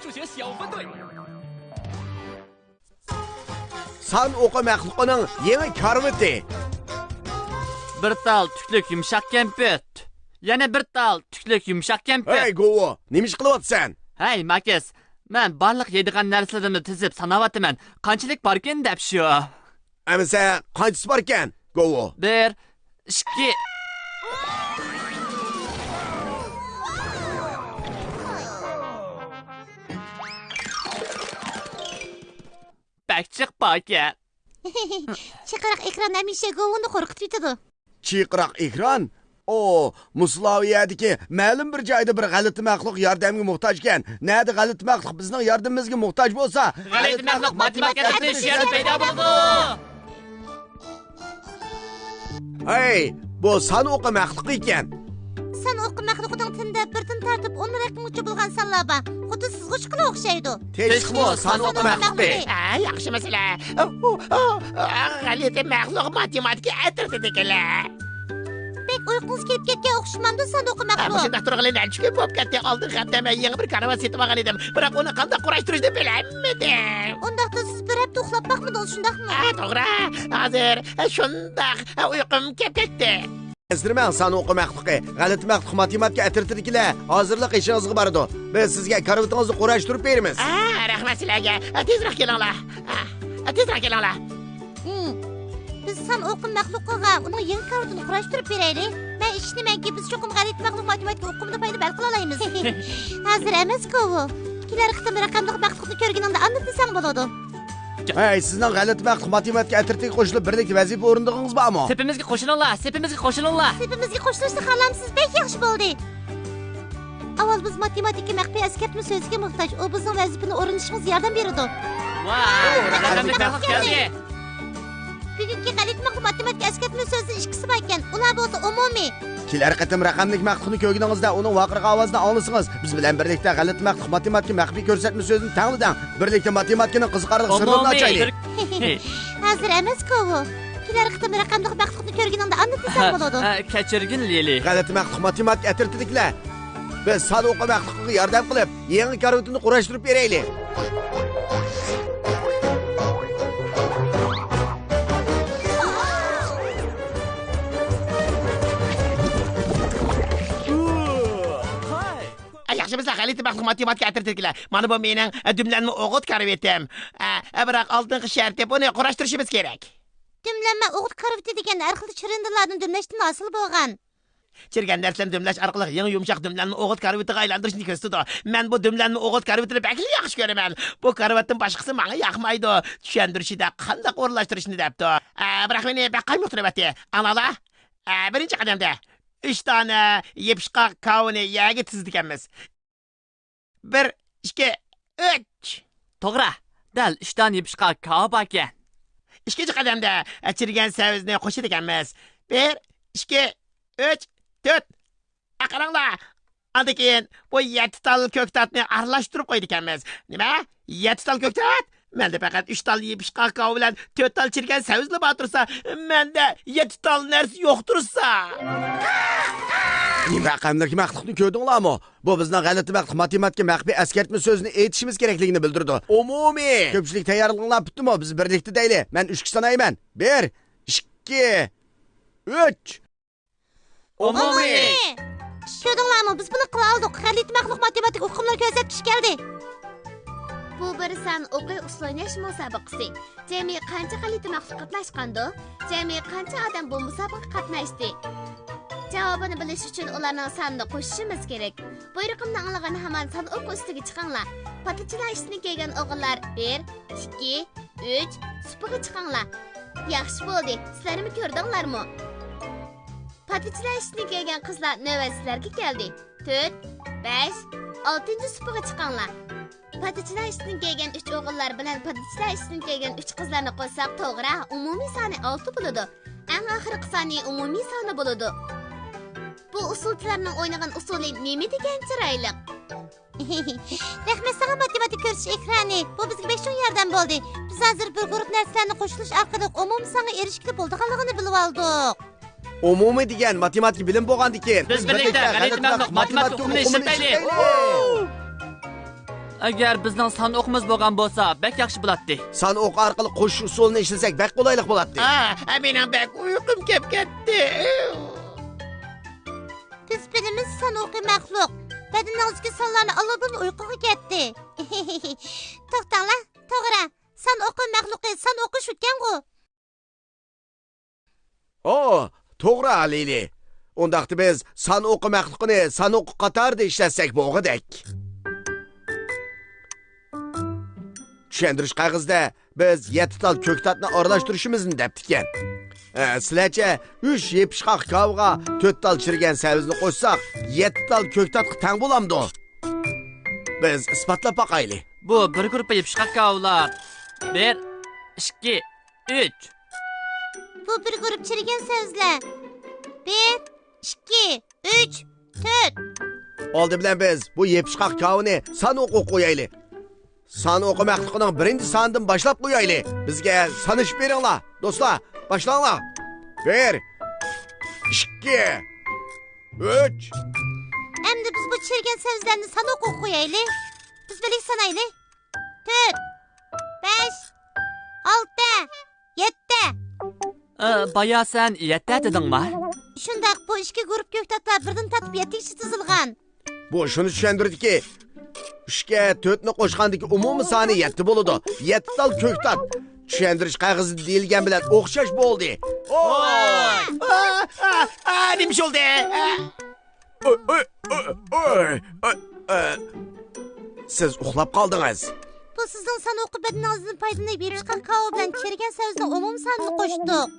数学小分队。 San o'qi maxluqining yangi karvati. Bir tal tukluk yumshoq kempit. Yana bir tal tukluk yumshoq kempit. Hey Govo, nima ish qilyapsan? Hey Makis, men barliq yeydigan narsalarimni tizib sanayapman. Qanchalik bor ekan deb shu. Amsa qanchasi bor ekan? Govo. 1 2 Bakchiq bor ekan. Chiqiriq ekran hamisha govuni qo'rqitib yutadi. Chiqiriq ekran? O, Muslaviyadagi ma'lum bir joyda bir g'alati maxluq yordamga muhtoj ekan. Nada g'alati maxluq bizning yordamimizga muhtoj bo'lsa, G'alati maxluq matematikada she'r paydo bo'ldi. Hey, bu san o'qi maxluq ekan. San o'qi maxluqining tunda birdan tartib 10 raqamgacha bo'lgan sanlar bor. Xuddi sizg'uchqalar o'xshaydi. Tekmo san o'qi maxluqi. Yaxshi masala. G'alati maxluq matematika atrofida ekanlar. Bek uyqungiz kelib ketgan o'xshamamdi san o'qi maxluq. Shunda turg'ilin anchuk bo'lib ketdi. Oldin xatda men yangi bir karvat setib olgan edim. Biroq uni qanday qurashtirishni bilmadim. Undaqda siz bir hafta uxlab boqmadingiz, shundaqmi? To'g'ri. Hozir shundaq uyqum kelib ketdi. Esirman san o'qi maxluqi. G'alati maxluq matematika atrofidagi hozirlik ishingizga boradi. Biz sizga karvatingizni qurashtirib beramiz. Rahmat sizlarga. Tezroq kelinglar. Tezroq kelinglar. Biz san o'qi maxluqiga uning yangi karvatini qurashtirib beraylik. Men ishnimanki biz cho'qim g'alati maxluq matematika o'qimida paydo bal qila olamiz. Hozir emas-ku. Kelar qitim raqamli maxluqni ko'rganingda aniq desang bo'ladi. Hey, sizning g'alati maxluq matematika atrofiga qo'shilib birlikda vazifa o'rindig'ingiz bormi? Sepimizga qo'shilinglar, sepimizga qo'shilinglar. Sepimizga qo'shilishni xohlamsiz, bek yaxshi bo'ldi. Avval biz matematika maxfiy askartma so'ziga muhtoj. U bizning vazifani o'rganishimizga yordam beradi. Vay, raqamli maxluq keldi. Bugungi g'alati maxluq matematika askartma so'zi ikkisi bor ekan. Ular bo'lsa umumiy. Kelar qatim raqamli maxluqni ko'rganingizda uning vaqirga ovozidan anglasangiz, biz bilan birlikda g'alati maxluq matematika maxfiy ko'rsatma so'zini tangladang. Birlikda matematikaning qiziqarli sirlarini ochaylik. Hozir emas-ku. Kelar qatim raqamli maxluqni ko'rganingda aniq desang bo'ladi. Kechirgin Lili. G'alati maxluq matematika atrofidagilar. Biz san o'qi maxluqiga yordam qilib, yangi karvatini qurashtirib beraylik. Yaxshimizlar g'alati maxluq matematika atrofdagilar. Mana bu mening dumlanma o'g'it karvatim. Biroq oldingi sharti buni qurashtirishimiz kerak. Dumlanma o'g'it karvati degan har xil chirindilarni dumlashdan hosil bo'lgan. Chirgan narsani dumlash orqali yangi yumshoq dumlanma o'g'it karvatiga aylantirishni ko'rsatdi. Men bu dumlanma o'g'it karvatini bakli yaxshi ko'raman. Bu karvatning boshqasi menga yoqmaydi. Tushuntirishida qanday o'rlashtirishni debdi. Biroq meni baqqay muhtaramati. Anala, birinchi qadamda 3 dona yepishqoq kavni yaga tizdiganmiz. 1 2 3. To'g'ri. Dal 3 dona yepishqoq kav bor ekan. Ikkinchi qadamda chirgan savizni qo'shib ekanmiz. 1 2 3 4. Qaranglar. Undan keyin bu 7 tal ko'ktatni aralashtirib qo'ydik ekanmiz. Nima? 7 tal ko'ktat? Menda faqat 3 tal yepishqoq kav bilan 4 tal chirgan savizlar bor tursa, menda 7 tal narsa yo'q tursa. Raqamli maxluqni ko'rdinglarmi? Bu bizning g'alati maxluq matematika maxfiy askartma so'zini aytishimiz kerakligini bildirdi. Umumiy. Ko'pchilik tayyorlig'inglar bitdimi? Biz birlikda deylik. Men 3 sanayman. 1 2 3. Umumiy. Ko'rdinglarmi? Biz buni qila oldik. G'alati maxluq matematika o'qimlar ko'rsatish keldi. Bu bir san o'qiy uslanash musobaqasi. Jami qancha g'alati maxluq qatnashgandi? Jami qancha odam bu musobaqa qatnashdi? Javobini bilish uchun ularning sonini qo'shishimiz kerak. Bu raqamni anglagan hamon son o'q ustiga chiqinglar. Patichilar ishini kelgan o'g'illar 1 2 3 supaga chiqinglar. Yaxshi bo'ldi. Sizlarni ko'rdinglarmi? Patichilar ishini kelgan qizlar navbatlarga keldi. 4 5 6 supaga chiqinglar. Patichilar ishini kelgan 3 o'g'illar bilan patichilar ishini kelgan 3 qizlarni qo'shsak to'g'ri, umumiy soni 6 bo'ladi. Eng oxirgi soni umumiy soni bo'ladi. Bu usulchilarning o'ynagan usuli nima degan chiroyli. Rahmat sana matematik ko'rish ekrani. Bu bizga beshon yordam bo'ldi. Biz hozir bir guruh narsalarni qo'shilish orqali umumiy songa erishishga bo'lganligini bilib oldik. Umumiy degan matematik bilim bo'lgandan keyin biz birlikda g'alati maxluq matematik o'qishni ishlaylik. agar bizning son o'qimiz bo'lgan bo'lsa, bek yaxshi bo'ladi. San o'q orqali qo'shish usulini ishlasak bak qulaylik bo'ladi. Mening bek uyqum kelib ketdi. Biz birimiz san o'qi maxluq. Bedeningizdagi sonlarni aladan uyquga ketdi. To'xtanglar, to'g'ri. San o'qi maxluqi, san o'qish o'tgan-ku. To'g'ri Lili. Undaqda biz san o'qi maxluqini san o'qi qatorida ishlatsak bo'g'idek. Tushuntirish qog'ozida biz 7 tal ko'ktatni aralashtirishimizni debdikan. Sizlarcha 3 yepishqoq kavga 4 tal chirgan savizni qo'shsak 7 tal ko'ktatga teng bo'lamdi. Biz isbotlab boqaylik. Bu bir guruh yepishqoq kavlar. 1 2 3. Bu bir guruh chirgan savizlar. 1 2 3 4. Oldi bilan biz bu yepishqoq kavni san o'qi qo'yaylik. San o'qi maxluqining birinchi sonidan boshlab qo'yaylik. Bizga sanishib beringlar, do'stlar. Başlayalım. 1 2 3. Endi biz bu çirgen sözlerini sana oku koyaylı. Biz birlik sanaylı. 4 5 6 7. Baya sen 7 dedingmi? Şundak bu iki grup köktatlar birden tatip 7 kişi tizilgan. Bu şunu tushundirdi ki 3ga 4ni qo'shgandagi umumiy soni 7 bo'ladi. 7 tal ko'ktat. Tushundirish qog'ozi deyilgan bilan o'xshash bo'ldi. Nima bo'ldi? Siz uxlab qoldingiz. Bu sizin sana oku bedeninizin paydanı bir çıkan kavga bilen çirgen sözünün umum sanını koştuk.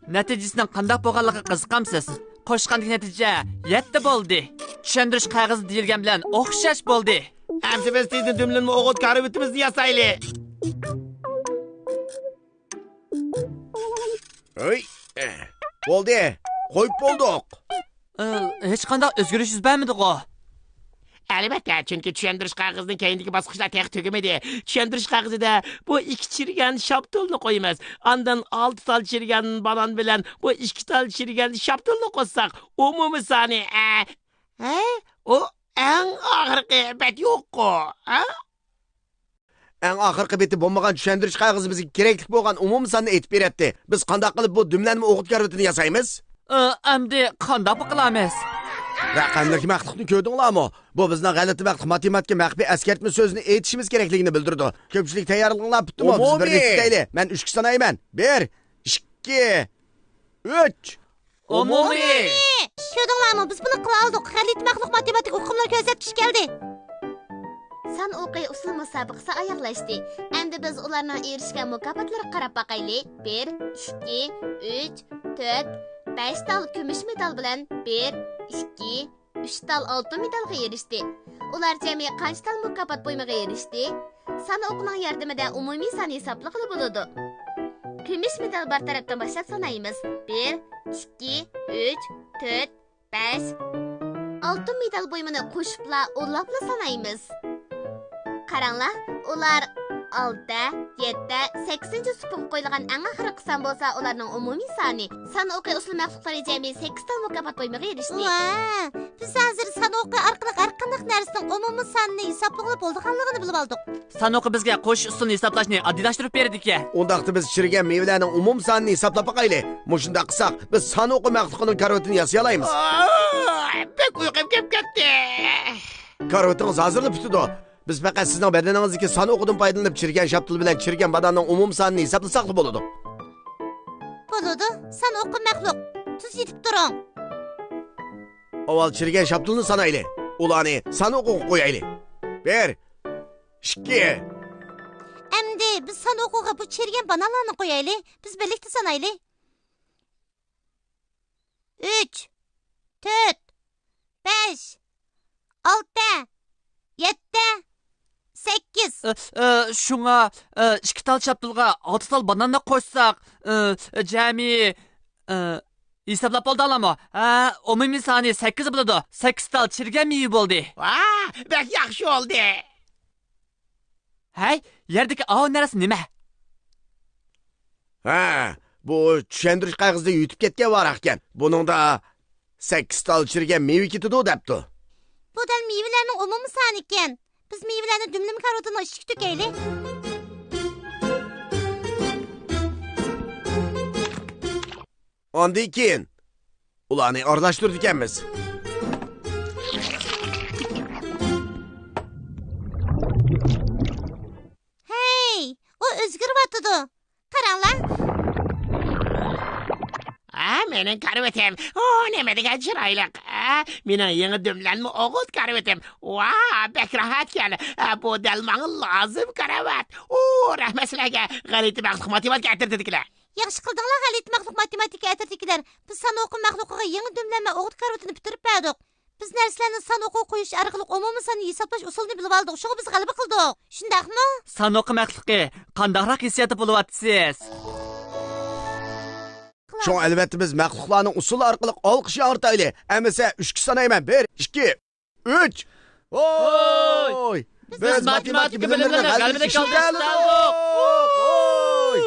Natijasining qanday bo'lganligi qiziqamsiz? Qo'shgandagi natija 7 bo'ldi. Tushundirish qog'ozi deyilgan bilan o'xshash bo'ldi. Hamsi biz sizning dumlanma o'g'it karavitimizni yasaylik. Bo'ldi. Qo'yib bo'ldik. Hech qanday o'zgarish yuz bermadi-ku. Albatta, chunki tushuntirish qog'ozining keyingi bosqichlar tex tugamadi. Tushuntirish qog'ozida bu 2 chirgan shaptulni qo'yamiz. Ondan 6 tal chirgan banan bilan bu 2 tal chirgan shaptulni qo'shsak, umumiy soni o eng oxirgi bet yo'q-ku. Eng oxirgi beti bo'lmagan tushuntirish qog'ozi bizga kerakli bo'lgan umumiy sonni aytib beradi. Biz qanday qilib bu dumlanma o'g'it karavitini yasaymiz? Endi qanday qilamiz? Raqamdagi maxluqni ko'rdinglarmi? Bu bizning g'alati vaqt matematika maxfiy eskartma so'zini aytishimiz kerakligini bildirdi. Ko'pchilik tayyorlig'inglar bitdimi? Biz birlikda deylik. Men 3 sanayman. 1 2 3. Umumiy. Ko'rdinglarmi? Biz buni qila oldik. G'alati maxluq matematik o'qimlar ko'rsatkish keldi. San o'qiy usul musobaqasi oyoqlashdi. Endi biz ularning erishgan mukofotlariga qarab boqaylik. 1 2 3 4 5 tal kumush medal bilan 1 2 3 tal oltin medalga erishdi. Ular jami qancha tal mukofot bo'ymaga erishdi? San o'qining yordamida umumiy son hisoblag'ili bo'ladi. Kumush medal bar tarafdan boshlab sanaymiz. 1 2 3 4 5. Oltin medal bo'ymini qo'shibla o'nlabla sanaymiz. Qaranglar, ular 6, 7, 8 supun qo'yilgan eng oxirgi son bo'lsa, ularning umumiy soni san o'qiy usul maxluqlari jami 8 tal mukofot bo'ymaga erishdi. Biz hozir san o'qiy orqali har qanday narsaning umumiy sonini hisoblab bo'lganligini bilib oldik. San o'qiy bizga qo'shish usulini hisoblashni oddiylashtirib berdi-ki. Undaqda biz chirigan mevalarning umumiy sonini hisoblab boqaylik. Mushunda qilsak, biz san o'qiy maxluqining karavitini yasay olamiz. Bek uyqum kelib ketdi. Karavitingiz hozirlab bitdi. Biz faqat sizning bedeningizdagi son o'qidan foydalanib chirgan shaptul bilan chirgan badanning umumiy sonini hisoblasak bo'ladi. Bo'ladi. San o'qi maxluq. Tuz yetib turing. Avval chirgan shaptulni sanaylik. Ularni son o'qiga qo'yaylik. 1 2. Endi biz san o'qiga bu chirgan bananlarni qo'yaylik. Biz birlikda sanaylik. 3 4 5 6 7 8. Şuna 2 tal şaptılga 6 tal bananna qo'shsak, jami hisoblab bo'ldi-mi? Umumiy soni 8 bo'ladi. 8 tal chirgan meva bo'ldi. Bek yaxshi oldi. Hay, yerdagi o narsa nima? Bu tushundirish qog'ozida yutib ketgan var ekan. Buningda 8 tal chirgan meva ketadi debdi. Bu dal mevalarning umumiy soni ekan. Biz meyvelerni dümlüm karotunu işik dökeyli. Ondan keyin ularni aralashtirib ekanmiz. Hey, o o'zgarib Qaranglar. Mening karvetim. Nima degan chiroyli. Mening yangi dumlanma o'g'it karvetim. Bek rahat kel. Bu dalmang lozim karavat. Rahmat sizlarga. G'alati maxluq matematika aytirdilar. Yaxshi qildinglar, g'alati maxluq matematika aytirdilar. Biz san o'qim maxluqiga yangi dumlanma o'g'it karotini bitirib berdik. Biz narsalarni san o'qib qo'yish orqali umumiy sanni hisoblash usulini bilib oldik. Shunga biz g'alaba qildik. Shundaqmi? Sanoqi maxluqi qandaqroq hissiyati bo'lyapsiz? Şu albatta biz maxluqlarning usuli orqali olqish ortayli. Amasa 3 kishi sanayman. 1 2 3. Oy! Biz matematika bilimlarini g'alabada qoldirdik. Oy!